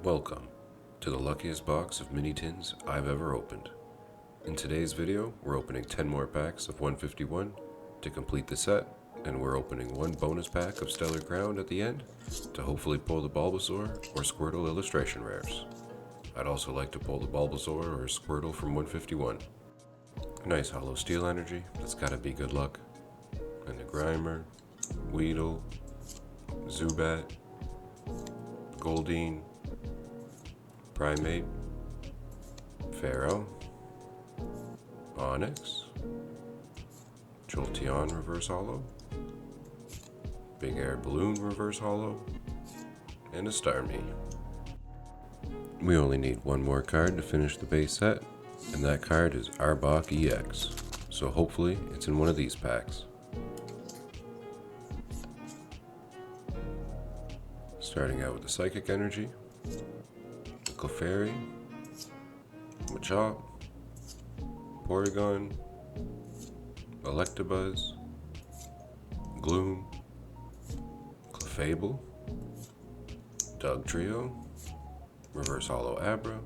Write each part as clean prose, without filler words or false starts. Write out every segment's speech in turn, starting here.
Welcome to the luckiest box of mini tins I've ever opened. In today's video, we're opening 10 more packs of 151 to complete the set, and we're opening one bonus pack of Stellar Ground at the end to hopefully pull the Bulbasaur or Squirtle illustration rares. I'd also like to pull the Bulbasaur or Squirtle from 151. A nice hollow steel energy, that's gotta be good luck. And the Grimer, Weedle, Zubat, Goldeen, Primate, Pharaoh, Onyx, Jolteon Reverse Hollow, Big Air Balloon Reverse Hollow, and a Starmie. We only need one more card to finish the base set, and that card is Arbok EX, so hopefully it's in one of these packs. Starting out with the Psychic Energy, Clefairy, Machop, Porygon, Electabuzz, Gloom, Clefable, Dugtrio, Reverse Hollow Abra,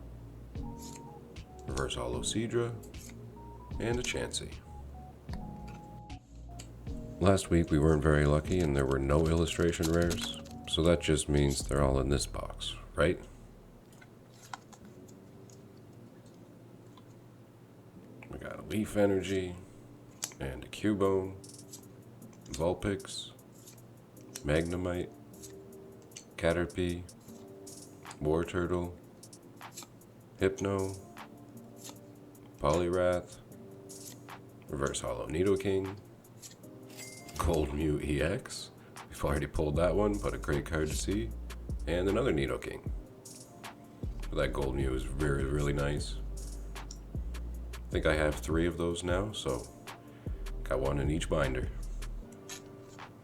Reverse Hollow Seadra, and a Chansey. Last week we weren't very lucky and there were no illustration rares, so that just means they're all in this box, right? We got a Leaf Energy, and a Cubone, Vulpix, Magnemite, Caterpie, Wartortle, Hypno, Poliwrath, Reverse Hollow Nidoking, Gold Mew EX, we've already pulled that one, but a great card to see, and another Nidoking. That Gold Mew is really nice. I think I have 3 of those now, so got one in each binder.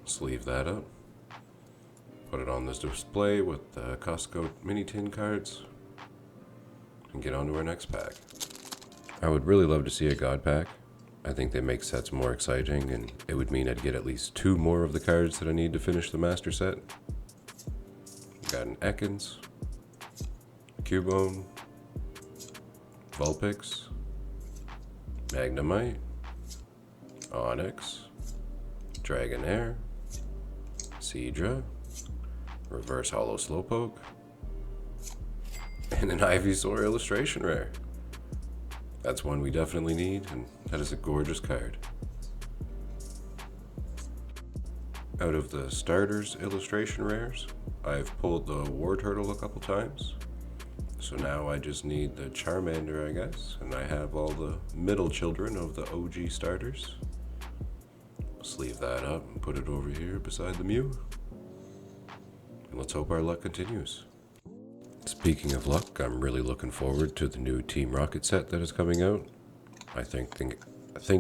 Sleeve that up. Put it on this display with the Costco Mini Tin cards. And get on to our next pack. I would really love to see a God Pack. I think they make sets more exciting, and it would mean I'd get at least 2 more of the cards that I need to finish the Master set. Got an Ekans, Cubone, Vulpix, Magnemite, Onyx, Dragonair, Seadra, Reverse Hollow Slowpoke, and an Ivysaur illustration rare. That's one we definitely need, and that is a gorgeous card. Out of the starters illustration rares, I've pulled the Wartortle a couple times. So now I just need the Charmander, I guess, and I have all the middle children of the OG starters. Sleeve that up and put it over here beside the Mew. And let's hope our luck continues. Speaking of luck, I'm really looking forward to the new Team Rocket set that is coming out. I think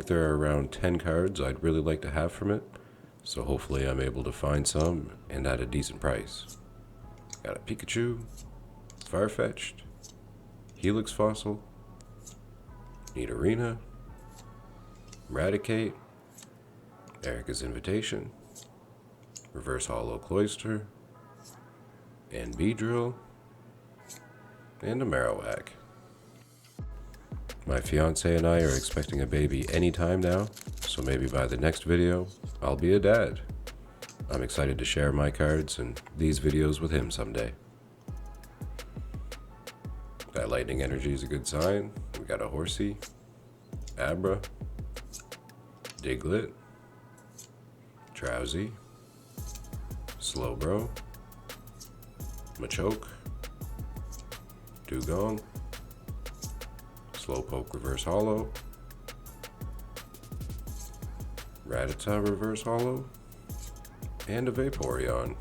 there are around 10 cards I'd really like to have from it, so hopefully I'm able to find some and at a decent price. Got a Pikachu, Farfetch'd, Helix Fossil, Nidorina, Raticate, Erica's Invitation, Reverse Hollow Cloyster, and Beedrill, and a Marowak. My fiance and I are expecting a baby anytime now, so maybe by the next video, I'll be a dad. I'm excited to share my cards and these videos with him someday. That Lightning Energy is a good sign. We got a Horsey, Abra, Diglett, Drowsy, Slowbro, Machoke, Dugong, Slowpoke Reverse Hollow, Rattata Reverse Hollow, and a Vaporeon.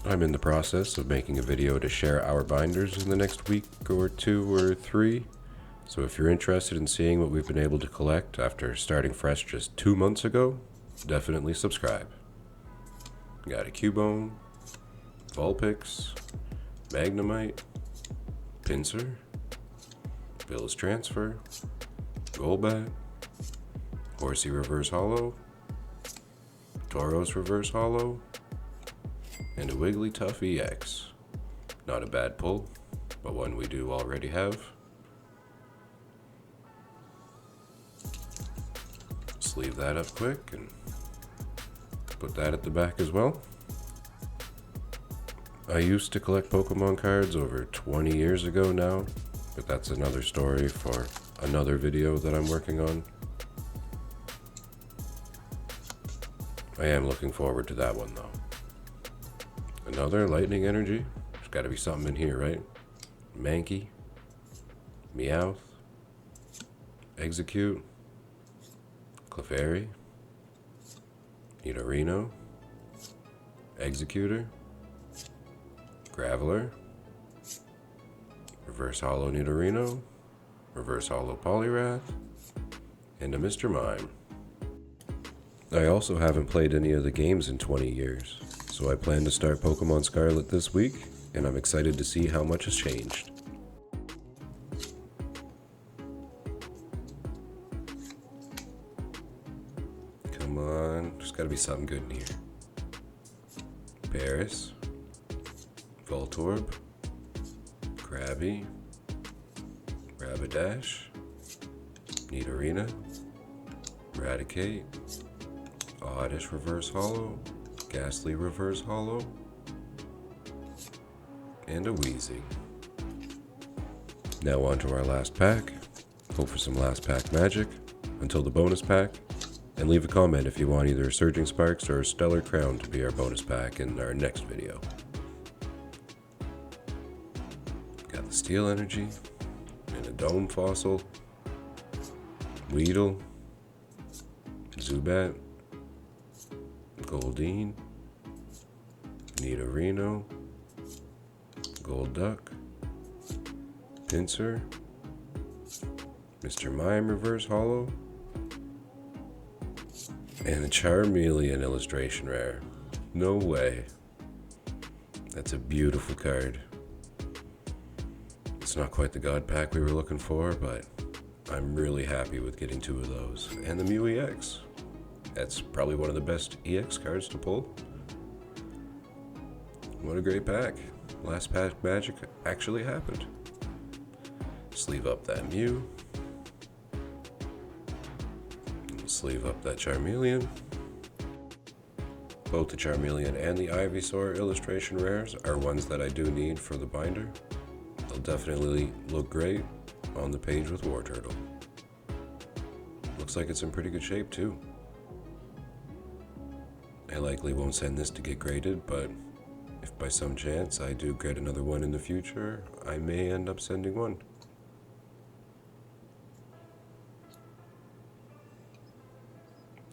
I'm in the process of making a video to share our binders in the next week or 2 or 3, so if you're interested in seeing what we've been able to collect after starting fresh just 2 months ago, definitely subscribe. Got a Cubone, Vulpix, Magnemite, Pinsir, Bill's Transfer, Golbat, Horsey Reverse Hollow, Tauros Reverse Hollow, and a Wigglytuff EX. Not a bad pull, but one we do already have. Sleeve that up quick and put that at the back as well. I used to collect Pokemon cards over 20 years ago now, but that's another story for another video that I'm working on. I am looking forward to that one though. Another lightning energy. There's got to be something in here, right? Mankey, Meowth, Execute, Clefairy, Nidorino, Executor, Graveler, Reverse Holo Nidorino, Reverse Holo Poliwrath, and a Mr. Mime. I also haven't played any of the games in 20 years, so I plan to start Pokemon Scarlet this week, and I'm excited to see how much has changed. Come on, there's gotta be something good in here. Paris, Voltorb, Krabby, Rapidash, Nidorina, Raticate, Oddish Reverse Holo, Ghastly Reverse Holo, and a Weezing. Now on to our last pack. Hope for some last pack magic until the bonus pack, and leave a comment if you want either a Surging Sparks or a Stellar Crown to be our bonus pack in our next video. Got the Steel Energy, and a Dome Fossil, Weedle, Zubat, Goldeen, Nidorino, Golduck, Pinsir, Mr. Mime Reverse Holo, and a Charmeleon illustration rare. No way. That's a beautiful card. It's not quite the God Pack we were looking for, but I'm really happy with getting 2 of those. And the Mew EX. That's probably one of the best EX cards to pull. What a great pack. Last pack magic actually happened. Sleeve up that Mew. Sleeve up that Charmeleon. Both the Charmeleon and the Ivysaur illustration rares are ones that I do need for the binder. They'll definitely look great on the page with Wartortle. Looks like it's in pretty good shape too. I likely won't send this to get graded, but if by some chance I do get another one in the future, I may end up sending one.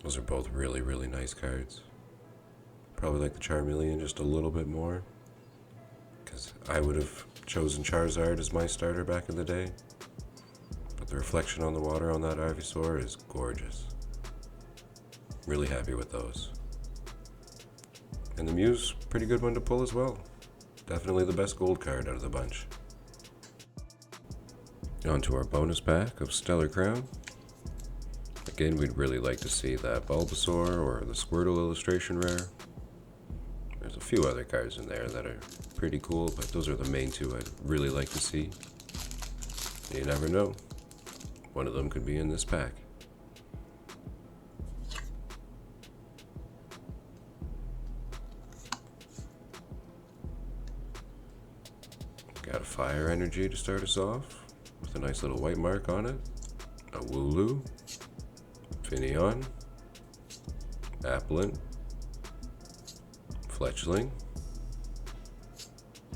Those are both really, really nice cards. Probably like the Charmeleon just a little bit more, because I would have chosen Charizard as my starter back in the day. But the reflection on the water on that Ivysaur is gorgeous. Really happy with those. And the Mew's pretty good one to pull as well. Definitely the best gold card out of the bunch. On to our bonus pack of Stellar Crown. Again, we'd really like to see that Bulbasaur or the Squirtle illustration rare. There's a few other cards in there that are pretty cool, but those are the main 2 I'd really like to see. You never know. One of them could be in this pack. Got a Fire Energy to start us off, with a nice little white mark on it. A Wooloo, Finneon, Applin, Fletchling,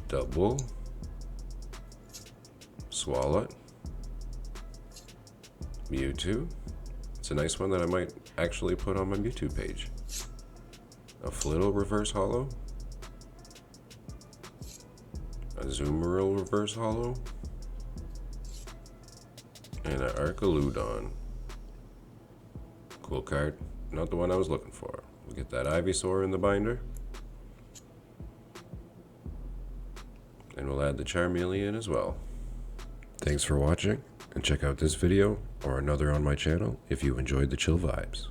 Dubwool, Swalot, Mewtwo. It's a nice one that I might actually put on my Mewtwo page. A Flittle Reverse Holo, a Azumarill Reverse Holo, and an Archaludon. Cool card. Not the one I was looking for. We'll get that Ivysaur in the binder. And we'll add the Charmeleon as well. Thanks for watching, and check out this video or another on my channel if you enjoyed the chill vibes.